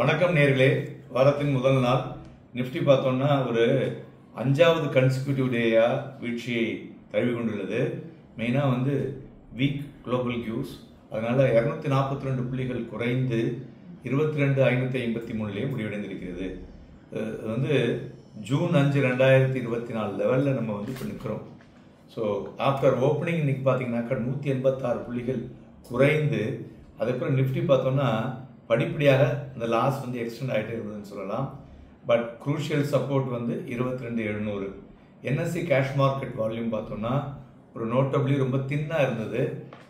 வணக்கம் நேர்களே. வாரத்தின் முதல் நாள் நிஃப்டி பார்த்தோம்னா ஒரு 5வது கன்சிக்யூட்டிவ் டேயா வீழ்ச்சியை தழுவி கொண்டுள்ளது. மெயினாக வீக் குளோபல் கியூஸ், அதனால 242 புள்ளிகள் குறைந்து 22,553 முடிவடைந்திருக்கிறது. ஜூன் 5, 2024 லெவலில் நம்ம இப்போ நிற்கிறோம். ஸோ ஆஃப்டர் ஓப்பனிங் இன்னைக்கு பார்த்தீங்கன்னாக்கா 186 புள்ளிகள் குறைந்து, அதுக்கப்புறம் நிஃப்டி பார்த்தோம்னா படிப்படியாக இந்த லாஸ் எக்ஸ்டெண்ட் ஆகிட்டே இருந்ததுன்னு சொல்லலாம். But crucial support 22,700. NSC cash market volume பார்த்தோம்னா ஒரு நோட்டபிளி ரொம்ப தின்னாக இருந்தது.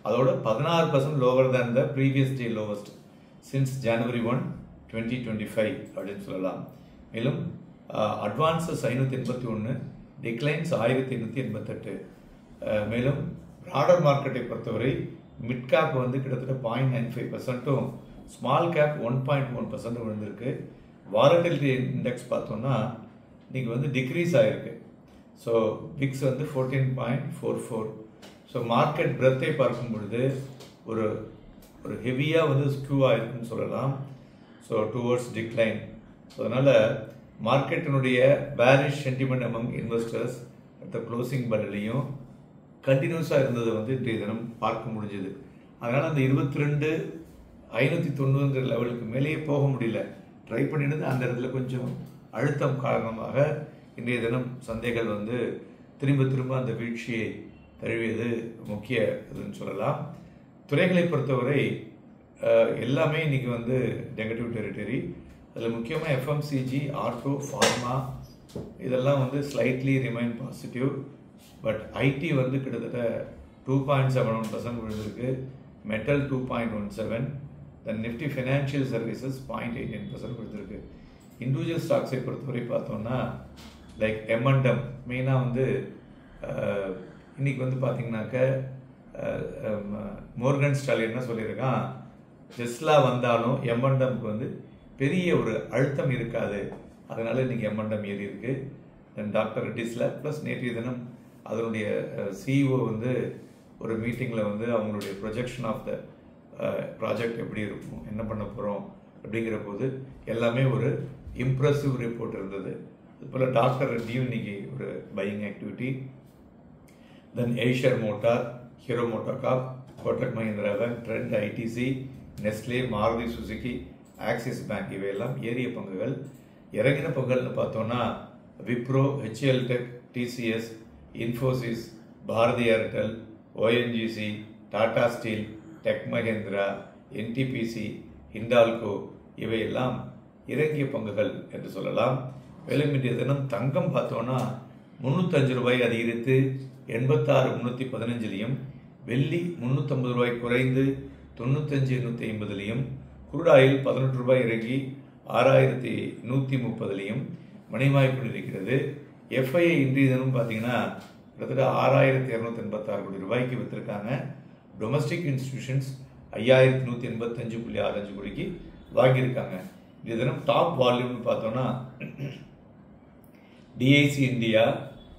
அதோட 16% lower than the previous day lowest since January 1, 2025 அப்படின்னு சொல்லலாம். மேலும் அட்வான்ஸஸ் 581, டிக்ளைன்ஸ் 1888. மேலும் ப்ராடர் மார்க்கெட்டை பொறுத்தவரை மிட் கேப் கிட்டத்தட்ட 0.95%, ஸ்மால் கேப் 1.1% விழுந்திருக்கு. வாலட்டிலிட்டி இண்டெக்ஸ் பார்த்தோம்னா இன்னைக்கு டிக்ரீஸ் ஆகிருக்கு. So VIX 14.44. ஸோ மார்க்கெட் பிரெத்தை பார்க்கும் பொழுது ஒரு ஒரு ஹெவியாக ஸ்க்யூ ஆகிருக்குன்னு சொல்லலாம். So towards decline. ஸோ அதனால் மார்க்கெட்டினுடைய bearish sentiment among investors at the closing பல்லையும் கண்டினியூஸாக இருந்தது இன்றைய தினம் பார்க்க முடிஞ்சது. அதனால் அந்த 22,590 லெவலுக்கு மேலேயே போக முடியல. ட்ரை பண்ணினது அந்த இடத்துல கொஞ்சம் அழுத்தம் காரணமாக இன்றைய தினம் சந்தைகள் திரும்ப திரும்ப அந்த வீழ்ச்சியை தழுவியது முக்கிய இதுன்னு சொல்லலாம். துறைகளை பொறுத்தவரை எல்லாமே இன்னைக்கு நெகட்டிவ் டெரிட்டரி. அதில் முக்கியமாக எஃப்எம்சிஜி, ஆட்டோ, ஃபார்மா இதெல்லாம் slightly remain positive. But ID கிட்டத்தட்ட 2.71% விழுந்திருக்கு. மெட்டல் 2.17. தென் நிஃப்டி ஃபினான்ஷியல் சர்வீசஸ் 0.89% விழுந்திருக்கு. இண்டிவிஜுவல் ஸ்டாக்ஸை பொறுத்தவரை பார்த்தோம்னா லைக் எம்என்டம் மெயினாக இன்னைக்கு பார்த்தீங்கன்னாக்க மோர்கன் ஸ்டாலின் என்ன சொல்லியிருக்கான், டெஸ்லா வந்தாலும் எம்என்டம்க்கு பெரிய ஒரு அழுத்தம் இருக்காது, அதனால இன்னைக்கு எம்என்டம் ஏறி இருக்கு. தென் டாக்டர் ரெட்டிஸ் லேப் ப்ளஸ் நேற்றைய தினம் அதனுடைய சிஇஓ ஒரு மீட்டிங்கில் அவங்களுடைய ப்ரொஜெக்ஷன் ஆஃப் த ப்ராஜெக்ட் எப்படி இருக்கும், என்ன பண்ண போகிறோம் அப்படிங்கிற போது எல்லாமே ஒரு இம்ப்ரெசிவ் ரிப்போர்ட் இருந்தது. அதுபோல் டாக்டர் ரெட்டியும் இன்னைக்கு ஒரு buying activity. Then Eicher motor, Hero MotoCorp, Kotak Mahindra bank, Trent, ITC, Nestle, Maruti Suzuki, Axis bank இவையெல்லாம் ஏறிய பங்குகள். இறங்கின பங்குகள்னு பார்த்தோன்னா Wipro, HCL tech, TCS, Infosys, Bharti Airtel, ONGC, Tata steel, tech Mahindra, NTPC, Hindalco இவையெல்லாம் இறங்கிய பங்குகள் என்று சொல்லலாம். மேலும் இன்றைய தினம் தங்கம் பார்த்தோன்னா 305 ரூபாய் அதிகரித்து 86,315, வெள்ளி 350 ரூபாய் குறைந்து 95,850, குரூடாயில் 18 ரூபாய் இறங்கி 6,130 மணிமாய் கொண்டிருக்கிறது. எஃப்ஐஐ இன்றைய தினம் பார்த்தீங்கன்னா கிட்டத்தட்ட 6,286 கோடி ரூபாய்க்கு விற்றுருக்காங்க. டொமஸ்டிக் இன்ஸ்டிடியூஷன்ஸ் 5,185.65 கோடிக்கு வாங்கியிருக்காங்க. இந்த தினம் டாப் வால்யூம்னு பார்த்தோம்னா டிஐசி இந்தியா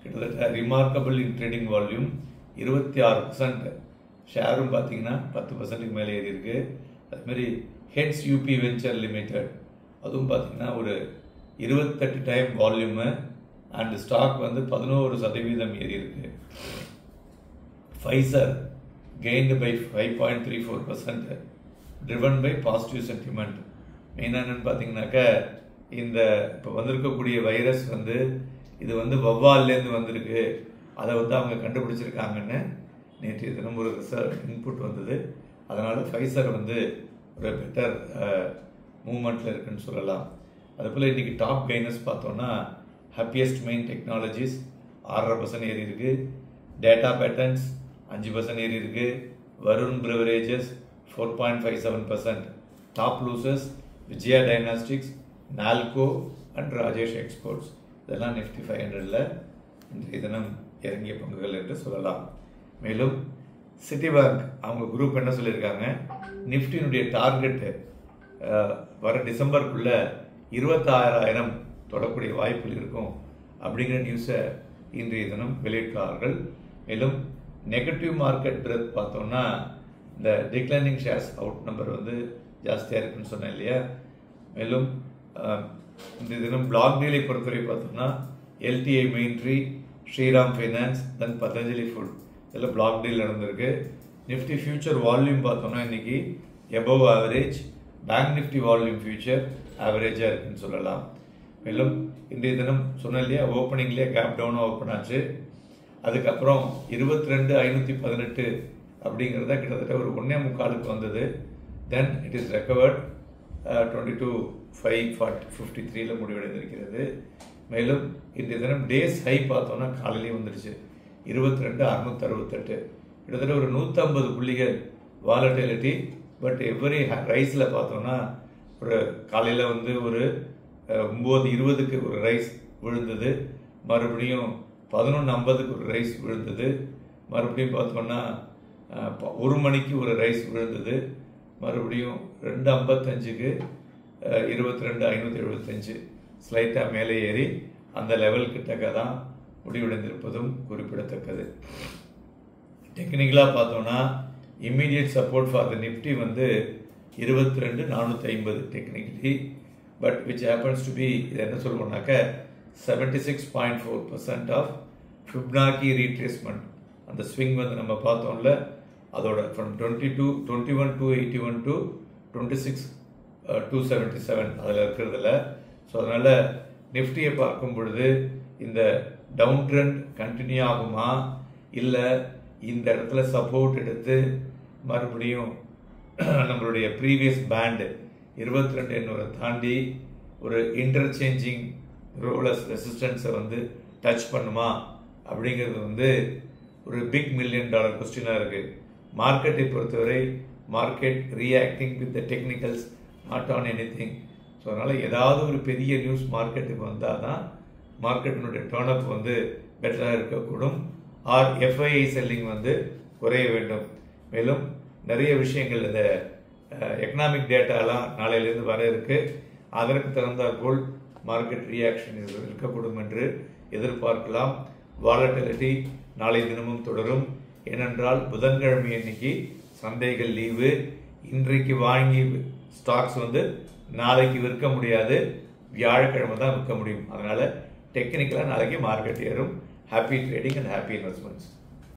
கிட்டத்தட்ட ரிமார்க்கபிள் இன் ட்ரேடிங் வால்யூம் 26%. ஷேரும் பார்த்தீங்கன்னா 10%க்கு மேலே ஏறி இருக்கு. அதுமாரி ஹெட்ஸ் யூபி வெஞ்சர் லிமிடெட் அதுவும் பார்த்தீங்கன்னா ஒரு 28 டைம் வால்யூமு அண்ட் ஸ்டாக் 11% ஏறி இருக்கு. Pfizer gained by 5.34%, driven by positive sentiment. மெயினாக என்னன்னு பார்த்தீங்கன்னாக்க இந்த இப்போ வந்திருக்கக்கூடிய வைரஸ் இது வவ்வால்லேருந்து வந்திருக்கு, அதை அவங்க கண்டுபிடிச்சிருக்காங்கன்னு நேற்றைய தினம் ஒரு ரிசர்ச் இன்புட் வந்தது. அதனால் ஃபைசர் ஒரு பெட்டர் மூவ்மெண்ட்டில் இருக்குன்னு சொல்லலாம். அதுபோல் இன்றைக்கி டாப் கெய்னர்ஸ் பார்த்தோன்னா ஹாப்பியஸ்ட் மெயின் டெக்னாலஜிஸ் 6% ஏறி இருக்கு. டேட்டா பேட்டர்ன்ஸ் 5% ஏறி இருக்கு. Varun beverages 4.57%. Top losers Vijaya diagnostics, Nalco and Rajesh exports. இதெல்லாம் நிஃப்டி 500ல் இன்றைய தினம் இறங்கிய பங்குகள் என்று சொல்லலாம். மேலும் சிட்டி பேங்க் அவங்க குரூப் என்ன சொல்லியிருக்காங்க, நிஃப்டியினுடைய டார்கெட்டு வர டிசம்பருக்குள்ள 26,000 தொடக்கூடிய வாய்ப்புகள் இருக்கும் அப்படிங்கிற நியூஸை இன்றைய தினம் வெளியிட்டார்கள். மேலும் நெகட்டிவ் மார்க்கெட் பிரெத் பார்த்தோம்னா இந்த டிக்ளைனிங் ஷேர்ஸ் அவுட் நம்பர் ஜாஸ்தியாக இருக்குன்னு சொன்னேன் இல்லையா. மேலும் இந்த தினம் பிளாக் டீலை பொறுத்தவரை பார்த்தோம்னா எல்டிஐ மெயின்ட்ரி, ஸ்ரீராம் ஃபைனான்ஸ், தென் பதஞ்சலி ஃபுட் இதில் பிளாக் டீல் நடந்திருக்கு. நிஃப்டி ஃபியூச்சர் வால்யூம் பார்த்தோம்னா இன்றைக்கி above average, bank Nifty volume future ஆவரேஜாக இருக்குன்னு சொல்லலாம். மேலும் இன்றைய தினம் சொன்ன இல்லையா, ஓப்பனிங்லேயே கேப் டவுனாக ஓப்பன் ஆச்சு. அதுக்கப்புறம் 22,518 அப்படிங்கிறத கிட்டத்தட்ட ஒரு 1.25க்கு வந்தது. Then it is recovered 22,553 முடிவடைந்திருக்கிறது. மேலும் இன்றைய தினம் டேஸ் ஹை பார்த்தோம்னா காலையிலேயே வந்துடுச்சு 22,668, கிட்டத்தட்ட ஒரு 150 புள்ளிகள் வாலட்டிலிட்டி. பட் எவ்ரி ரைஸில் பார்த்தோம்னா ஒரு காலையில் வந்து ஒரு 9:20க்கு ஒரு ரைஸ் விழுந்தது, மறுபடியும் 11:50க்கு ஒரு ரைஸ் விழுந்தது, மறுபடியும் பார்த்தோம்னா 1 மணிக்கு ஒரு ரைஸ் விழுந்தது, மறுபடியும் 2:55க்கு 22,575 ஸ்லைட்டாக மேலே ஏறி அந்த லெவல் கிட்டக்க தான் முடிவடைந்திருப்பதும் குறிப்பிடத்தக்கது. டெக்னிக்கலாக பார்த்தோம்னா immediate support for the Nifty வந்து 22,450 technically. But which happens to be, இது என்ன சொல்லுவோம்னாக்க 76.4% ஆஃப் ஃபிப்னாக்கி ரீட்ரேஸ்மெண்ட். அந்த ஸ்விங் வந்து நம்ம பார்த்தோம்ல, அதோட ஃப்ரம் 21,281 டு 26,277 அதில் இருக்கிறதில்ல. ஸோ அதனால் நிஃப்டியை பார்க்கும் பொழுது இந்த டவுன் ட்ரெண்ட் கண்டினியூ ஆகுமா, இல்லை இந்த இடத்துல சப்போர்ட் எடுத்து மறுபடியும் நம்மளுடைய ப்ரீவியஸ் பேண்டு 22,800 தாண்டி ஒரு இன்டர்சேஞ்சிங் ரோலஸ் ரெசிஸ்டன்ஸை வந்து டச் பண்ணுமா அப்படிங்கிறது வந்து ஒரு பிக் $1 million கொஸ்டினாக இருக்குது. மார்க்கெட்டை பொறுத்தவரை market reacting with the technicals, not on any thing. So அதனால் ஏதாவது ஒரு பெரிய நியூஸ் மார்க்கெட்டுக்கு வந்தால் தான் மார்க்கெட்டினுடைய டர்ன்-அப் வந்து பெட்டராக இருக்கக்கூடும். ஆர் எஃப்ஐஐ செல்லிங் வந்து குறைய வேண்டும். மேலும் நிறைய விஷயங்கள் இந்த எக்கனாமிக் டேட்டாலாம் நாளையிலேருந்து வர இருக்கு. அதற்கு தகுந்தாற்போல் மார்க்கெட் ரியாக்ஷன் இருக்கக்கூடும் என்று எதிர்பார்க்கலாம். வாலட்டிலிட்டி நாளை தினமும் தொடரும். ஏனென்றால் புதன்கிழமை அன்னைக்கு சந்தைகள் லீவு. இன்றைக்கு வாங்கி ஸ்டாக்ஸ் வந்து நாளைக்கு விற்க முடியாது, வியாழக்கிழமை தான் விற்க முடியும். அதனால் டெக்னிக்கலாக நாளைக்கு மார்க்கெட் ஏறும். Happy trading and happy investments.